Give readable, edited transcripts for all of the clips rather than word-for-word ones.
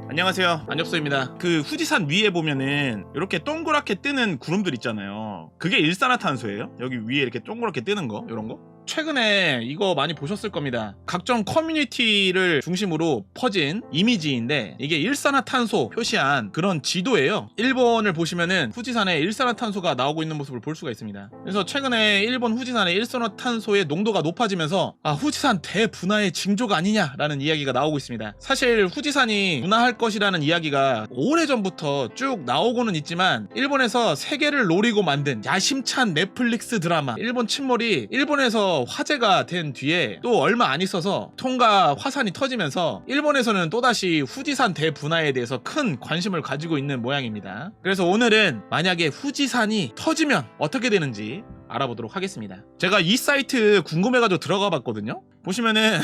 안녕하세요, 안엽소입니다. 그 후지산 위에 보면은 이렇게 동그랗게 뜨는 구름들 있잖아요. 그게 일산화탄소예요. 여기 위에 이렇게 동그랗게 뜨는 거, 이런 거. 최근에 이거 많이 보셨을 겁니다. 각종 커뮤니티를 중심으로 퍼진 이미지인데 이게 일산화탄소 표시한 그런 지도예요. 일본을 보시면은 후지산에 일산화탄소가 나오고 있는 모습을 볼 수가 있습니다. 그래서 최근에 일본 후지산의 일산화탄소의 농도가 높아지면서 후지산 대분화의 징조가 아니냐라는 이야기가 나오고 있습니다. 사실 후지산이 분화할 것이라는 이야기가 오래전부터 쭉 나오고는 있지만 일본에서 세계를 노리고 만든 야심찬 넷플릭스 드라마 일본 침몰이 일본에서 화제가 된 뒤에 또 얼마 안 있어서 통가 화산이 터지면서 일본에서는 또다시 후지산 대분화에 대해서 큰 관심을 가지고 있는 모양입니다. 그래서 오늘은 만약에 후지산이 터지면 어떻게 되는지 알아보도록 하겠습니다. 제가 이 사이트 궁금해가지고 들어가 봤거든요. 보시면은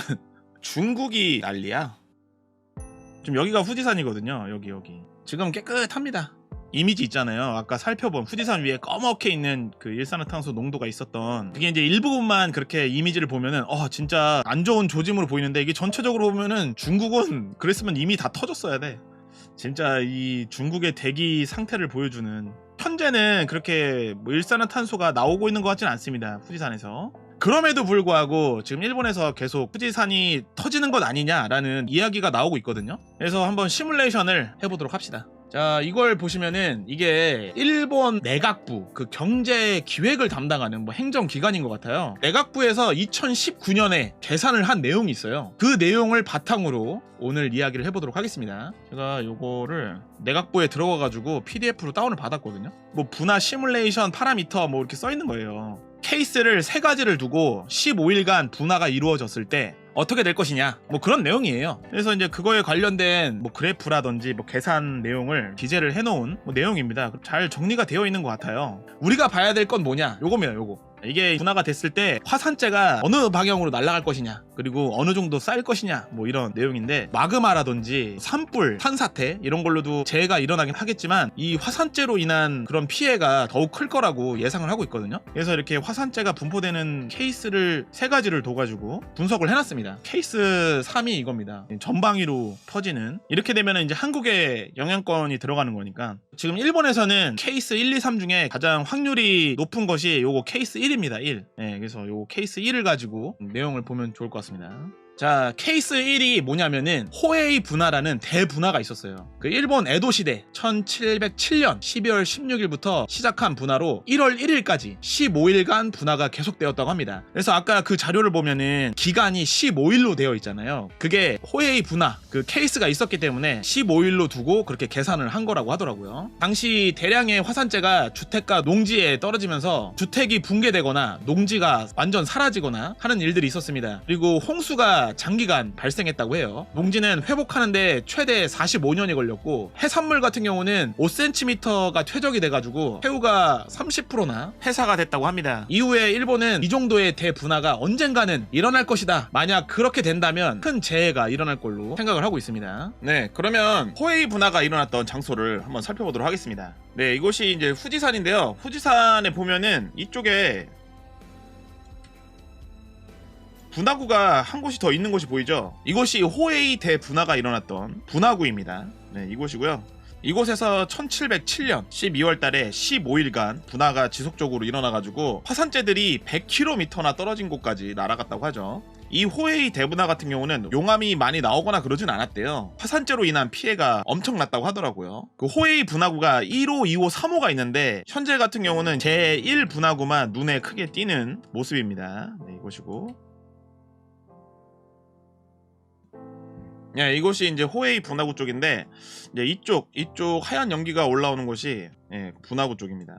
중국이 난리야. 지금 여기가 후지산이거든요. 여기 지금 깨끗합니다. 이미지 있잖아요. 아까 살펴본 후지산 위에 꺼멓게 있는 그 일산화탄소 농도가 있었던 그게 이제 일부분만 그렇게 이미지를 보면은 진짜 안 좋은 조짐으로 보이는데 이게 전체적으로 보면은 중국은 그랬으면 이미 다 터졌어야 돼. 진짜 이 중국의 대기 상태를 보여주는, 현재는 그렇게 뭐 일산화탄소가 나오고 있는 것 같지는 않습니다. 후지산에서. 그럼에도 불구하고 지금 일본에서 계속 후지산이 터지는 것 아니냐라는 이야기가 나오고 있거든요. 그래서 한번 시뮬레이션을 해보도록 합시다. 자, 이걸 보시면은 이게 일본 내각부, 그 경제 기획을 담당하는 뭐 행정기관인 것 같아요. 내각부에서 2019년에 계산을 한 내용이 있어요. 그 내용을 바탕으로 오늘 이야기를 해보도록 하겠습니다. 제가 요거를 내각부에 들어가가지고 PDF로 다운을 받았거든요. 뭐 분화 시뮬레이션 파라미터 뭐 이렇게 써있는 거예요. 케이스를 3가지를 두고 15일간 분화가 이루어졌을 때 어떻게 될 것이냐, 뭐 그런 내용이에요. 그래서 이제 그거에 관련된 뭐 그래프라든지 뭐 계산 내용을 기재를 해놓은 뭐 내용입니다. 잘 정리가 되어 있는 것 같아요. 우리가 봐야 될 건 뭐냐, 요겁니다. 요거. 이게 분화가 됐을 때 화산재가 어느 방향으로 날아갈 것이냐, 그리고 어느 정도 쌓일 것이냐, 뭐 이런 내용인데, 마그마라든지 산불, 산사태 이런 걸로도 재해가 일어나긴 하겠지만 이 화산재로 인한 그런 피해가 더욱 클 거라고 예상을 하고 있거든요. 그래서 이렇게 화산재가 분포되는 케이스를 3가지를 둬가지고 분석을 해놨습니다. 케이스 3이 이겁니다. 전방위로 퍼지는. 이렇게 되면 이제 한국에 영향권이 들어가는 거니까, 지금 일본에서는 케이스 1, 2, 3 중에 가장 확률이 높은 것이 요거 케이스 1입니다. 1. 네, 그래서 요거 케이스 1을 가지고 내용을 보면 좋을 것 같습니다. 자, 케이스 1이 뭐냐면은 호에이 분화라는 대분화가 있었어요. 그 일본 에도 시대 1707년 12월 16일부터 시작한 분화로 1월 1일까지 15일간 분화가 계속되었다고 합니다. 그래서 아까 그 자료를 보면은 기간이 15일로 되어 있잖아요. 그게 호에이 분화 그 케이스가 있었기 때문에 15일로 두고 그렇게 계산을 한 거라고 하더라고요. 당시 대량의 화산재가 주택과 농지에 떨어지면서 주택이 붕괴되거나 농지가 완전 사라지거나 하는 일들이 있었습니다. 그리고 홍수가 장기간 발생했다고 해요. 농지는 회복하는데 최대 45년이 걸렸고, 해산물 같은 경우는 5cm가 퇴적이 돼가지고 해우가 30%나 폐사가 됐다고 합니다. 이후에 일본은 이 정도의 대분화가 언젠가는 일어날 것이다, 만약 그렇게 된다면 큰 재해가 일어날 걸로 생각을 하고 있습니다. 네, 그러면 호에이 분화가 일어났던 장소를 한번 살펴보도록 하겠습니다. 네, 이곳이 이제 후지산인데요. 후지산에 보면은 이쪽에 분화구가 한 곳이 더 있는 곳이 보이죠? 이곳이 호에이 대분화가 일어났던 분화구입니다. 네, 이곳이고요. 이곳에서 1707년 12월 달에 15일간 분화가 지속적으로 일어나가지고 화산재들이 100km나 떨어진 곳까지 날아갔다고 하죠. 이 호에이 대분화 같은 경우는 용암이 많이 나오거나 그러진 않았대요. 화산재로 인한 피해가 엄청났다고 하더라고요. 그 호에이 분화구가 1호, 2호, 3호가 있는데 현재 같은 경우는 제1 분화구만 눈에 크게 띄는 모습입니다. 네, 이곳이고. 예, 이곳이 이제 호에이 분화구 쪽인데, 이제 이쪽 하얀 연기가 올라오는 곳이 분화구 쪽입니다.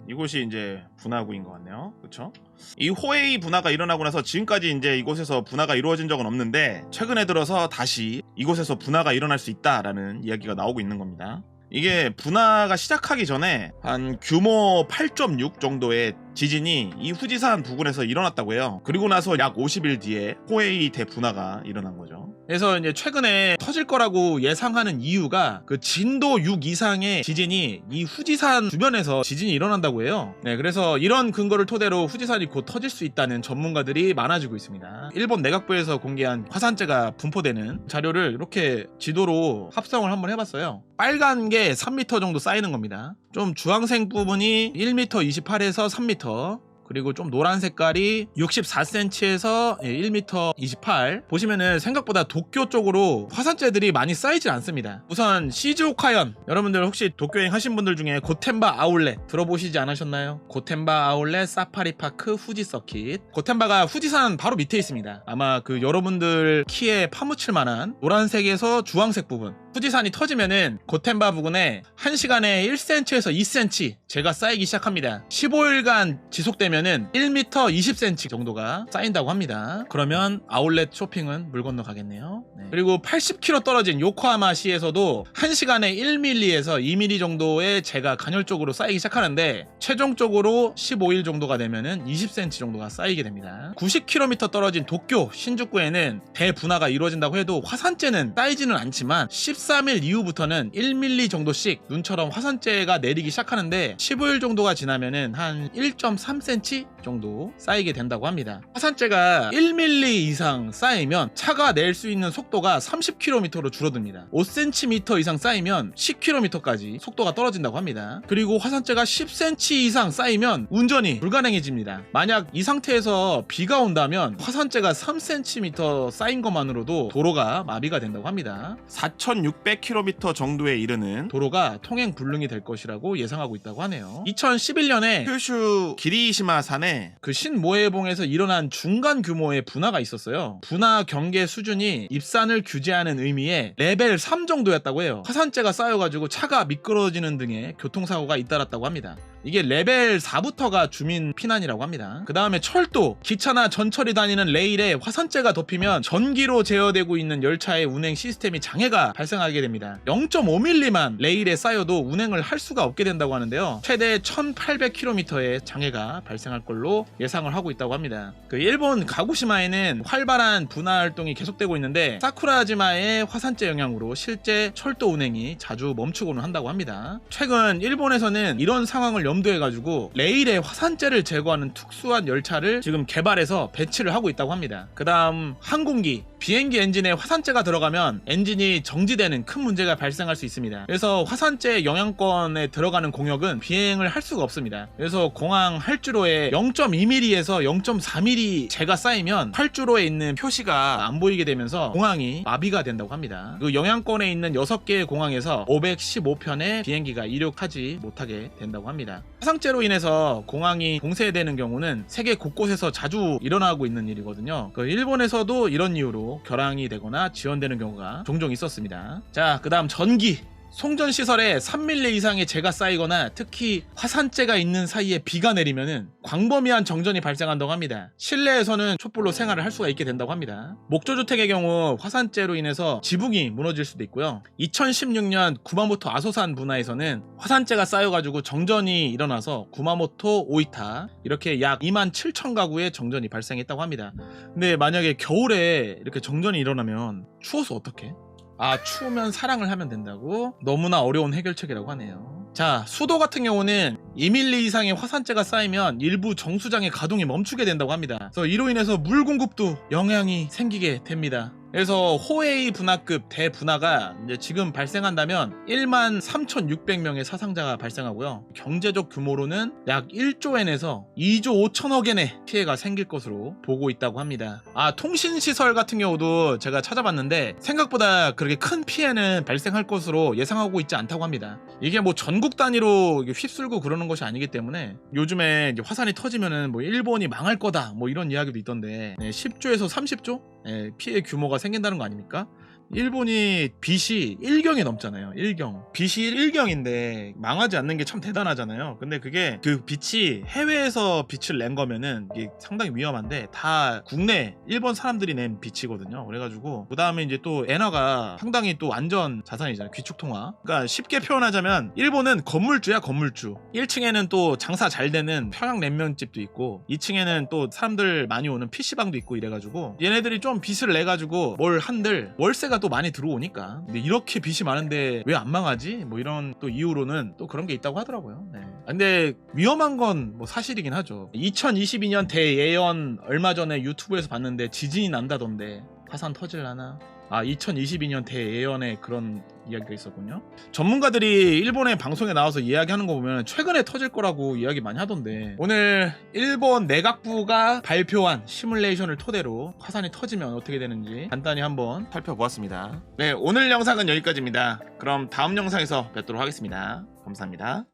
이곳이 이제 분화구인 것 같네요. 그렇죠? 이 호에이 분화가 일어나고 나서 지금까지 이제 이곳에서 분화가 이루어진 적은 없는데, 최근에 들어서 다시 이곳에서 분화가 일어날 수 있다라는 이야기가 나오고 있는 겁니다. 이게 분화가 시작하기 전에 한 규모 8.6 정도의 지진이 이 후지산 부근에서 일어났다고 해요. 그리고 나서 약 50일 뒤에 호에이 대분화가 일어난 거죠. 그래서 이제 최근에 터질 거라고 예상하는 이유가 그 진도 6 이상의 지진이 이 후지산 주변에서 지진이 일어난다고 해요. 네, 그래서 이런 근거를 토대로 후지산이 곧 터질 수 있다는 전문가들이 많아지고 있습니다. 일본 내각부에서 공개한 화산재가 분포되는 자료를 이렇게 지도로 합성을 한번 해봤어요. 빨간 게 3m 정도 쌓이는 겁니다. 좀 주황색 부분이 1m 28에서 3m, 그리고 좀 노란 색깔이 64cm에서 1m 28. 보시면은 생각보다 도쿄 쪽으로 화산재들이 많이 쌓이질 않습니다. 우선 시즈오카현, 여러분들 혹시 도쿄여행 하신 분들 중에 고텐바 아울렛 들어보시지 않으셨나요? 고텐바 아울렛 사파리파크 후지 서킷. 고텐바가 후지산 바로 밑에 있습니다. 아마 그 여러분들 키에 파묻힐 만한 노란색에서 주황색 부분, 후지산이 터지면은 고텐바 부근에 1시간에 1cm에서 2cm 재가 쌓이기 시작합니다. 15일간 지속되면은 1m 20cm 정도가 쌓인다고 합니다. 그러면 아울렛 쇼핑은 물 건너 가겠네요. 네. 그리고 80km 떨어진 요코하마시에서도 1시간에 1mm에서 2mm 정도의 재가 간헐적으로 쌓이기 시작하는데 최종적으로 15일 정도가 되면은 20cm 정도가 쌓이게 됩니다. 90km 떨어진 도쿄 신주쿠에는 대분화가 이루어진다고 해도 화산재는 쌓이지는 않지만 13일 이후부터는 1mm 정도씩 눈처럼 화산재가 내리기 시작하는데 15일 정도가 지나면은 한 1.3cm 정도 쌓이게 된다고 합니다. 화산재가 1mm 이상 쌓이면 차가 낼 수 있는 속도가 30km로 줄어듭니다. 5cm 이상 쌓이면 10km까지 속도가 떨어진다고 합니다. 그리고 화산재가 10cm 이상 쌓이면 운전이 불가능해집니다. 만약 이 상태에서 비가 온다면 화산재가 3cm 쌓인 것만으로도 도로가 마비가 된다고 합니다. 4,600km 정도에 이르는 도로가 통행 불능이 될 것이라고 예상하고 있다고 하네요. 2011년에 큐슈 기리시마 산에 그 신모해봉에서 일어난 중간 규모의 분화가 있었어요. 분화 경계 수준이 입산을 규제하는 의미의 레벨 3 정도였다고 해요. 화산재가 쌓여가지고 차가 미끄러지는 등의 교통사고가 잇따랐다고 합니다. 이게 레벨 4부터가 주민 피난이라고 합니다. 그 다음에 철도, 기차나 전철이 다니는 레일에 화산재가 덮이면 전기로 제어되고 있는 열차의 운행 시스템이 장애가 발생하게 됩니다. 0.5mm만 레일에 쌓여도 운행을 할 수가 없게 된다고 하는데요. 최대 1800km의 장애가 발생할 걸로 예상을 하고 있다고 합니다. 그 일본 가고시마에는 활발한 분화 활동이 계속되고 있는데 사쿠라지마의 화산재 영향으로 실제 철도 운행이 자주 멈추고는 한다고 합니다. 최근 일본에서는 이런 상황을 염두해가지고 레일에 화산재를 제거하는 특수한 열차를 지금 개발해서 배치를 하고 있다고 합니다. 그 다음 항공기, 비행기 엔진에 화산재가 들어가면 엔진이 정지되는 큰 문제가 발생할 수 있습니다. 그래서 화산재 영향권에 들어가는 공역은 비행을 할 수가 없습니다. 그래서 공항 활주로에 0.2mm에서 0.4mm 재가 쌓이면 활주로에 있는 표시가 안 보이게 되면서 공항이 마비가 된다고 합니다. 그 영향권에 있는 6개의 공항에서 515편의 비행기가 이륙하지 못하게 된다고 합니다. 화산재로 인해서 공항이 봉쇄되는 경우는 세계 곳곳에서 자주 일어나고 있는 일이거든요. 그 일본에서도 이런 이유로 결항이 되거나 지연되는 경우가 종종 있었습니다. 자, 그 다음 전기. 송전시설에 3mm 이상의 재가 쌓이거나 특히 화산재가 있는 사이에 비가 내리면은 광범위한 정전이 발생한다고 합니다. 실내에서는 촛불로 생활을 할 수가 있게 된다고 합니다. 목조주택의 경우 화산재로 인해서 지붕이 무너질 수도 있고요. 2016년 구마모토 아소산 분화에서는 화산재가 쌓여가지고 정전이 일어나서 구마모토 오이타 이렇게 약 27,000가구의 정전이 발생했다고 합니다. 근데 만약에 겨울에 이렇게 정전이 일어나면 추워서 어떡해? 아, 추우면 사랑을 하면 된다고? 너무나 어려운 해결책이라고 하네요. 자, 수도 같은 경우는 2mm 이상의 화산재가 쌓이면 일부 정수장의 가동이 멈추게 된다고 합니다. 그래서 이로 인해서 물 공급도 영향이 생기게 됩니다. 그래서 호에이 분화급 대분화가 이제 지금 발생한다면 13,600명의 사상자가 발생하고요. 경제적 규모로는 약 1조엔에서 2조 5천억엔의 피해가 생길 것으로 보고 있다고 합니다. 아, 통신시설 같은 경우도 제가 찾아봤는데 생각보다 그렇게 큰 피해는 발생할 것으로 예상하고 있지 않다고 합니다. 이게 뭐 전국 단위로 휩쓸고 그러는 것이 아니기 때문에 요즘에 이제 화산이 터지면은 뭐 일본이 망할 거다 뭐 이런 이야기도 있던데 10조에서 30조? 피해 규모가 생긴다는 거 아닙니까? 일본이 빚이 1경이 넘잖아요. 1경. 빚이 1경인데 망하지 않는 게 참 대단하잖아요. 근데 그게 그 빚이 해외에서 빚을 낸 거면은 이게 상당히 위험한데 다 국내 일본 사람들이 낸 빚이거든요. 그래가지고 그 다음에 이제 또 엔화가 상당히 또 안전 자산이잖아요. 귀축통화. 그러니까 쉽게 표현하자면 일본은 건물주야 건물주. 1층에는 또 장사 잘 되는 평양냉면집도 있고 2층에는 또 사람들 많이 오는 PC방도 있고 이래가지고 얘네들이 좀 빚을 내가지고 뭘 한들 월세가 또 많이 들어오니까. 근데 이렇게 빚이 많은데 왜 안 망하지? 뭐 이런 또 이유로는 또 그런 게 있다고 하더라고요. 네. 근데 위험한 건 뭐 사실이긴 하죠. 2022년 대예언 얼마 전에 유튜브에서 봤는데 지진이 난다던데 화산 터질라나? 2022년 대예언에 그런 이야기가 있었군요. 전문가들이 일본의 방송에 나와서 이야기하는 거 보면 최근에 터질 거라고 이야기 많이 하던데 오늘 일본 내각부가 발표한 시뮬레이션을 토대로 화산이 터지면 어떻게 되는지 간단히 한번 살펴보았습니다. 네, 오늘 영상은 여기까지입니다. 그럼 다음 영상에서 뵙도록 하겠습니다. 감사합니다.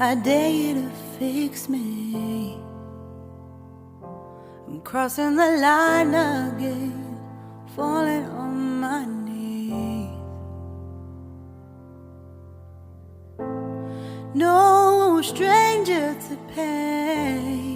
I dare you to fix me. I'm crossing the line again, falling on my knees. No stranger to pain.